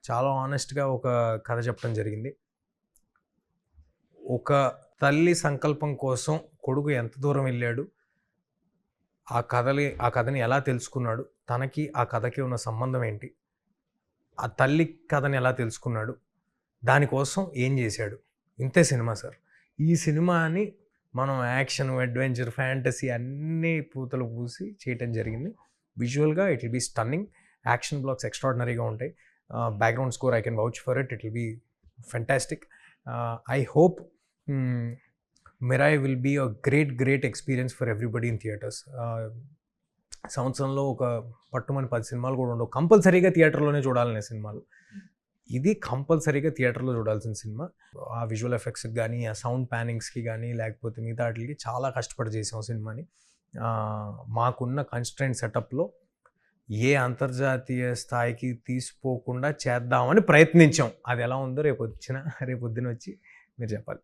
చాలా హానెస్ట్‌గా ఒక కథ చెప్పడం జరిగింది. ఒక తల్లి సంకల్పం కోసం కొడుకు ఎంత దూరం వెళ్ళాడు, ఆ కథని ఎలా తెలుసుకున్నాడు, తనకి ఆ కథకి ఉన్న సంబంధం ఏంటి, ఆ తల్లి కథని ఎలా తెలుసుకున్నాడు, దానికోసం ఏం చేశాడు, ఇంతే సినిమా సార్. ఈ సినిమాని మనం యాక్షన్, అడ్వెంచర్, ఫ్యాంటసీ అన్నీ పూతలు పూసి చేయటం జరిగింది. విజువల్‌గా it will be stunning. Action blocks ఎక్స్ట్రాడినరీగా ఉంటాయి. Background score I can vouch for it. It will be fantastic. I hope Mirai will be a great experience for everybody in theatres. సంవత్సరంలో ఒక పట్టుమని 10 సినిమాలు కూడా ఉండవు. కంపల్సరీగా థియేటర్లోనే చూడాలనే సినిమాలు. ఇది కంపల్సరీగా థియేటర్లో చూడాల్సిన సినిమా. ఆ విజువల్ ఎఫెక్ట్స్కి కానీ, ఆ సౌండ్ ప్యానింగ్స్కి కానీ, లేకపోతే మిగతా వాటికి చాలా కష్టపడి చేసాం సినిమాని. మాకున్న కన్స్ట్రెంట్ సెటప్లో ఏ అంతర్జాతీయ స్థాయికి తీసిపోకుండా చేద్దామని ప్రయత్నించాం. అది ఎలా ఉందో రేపొద్దున వచ్చి మీరు చెప్పాలి.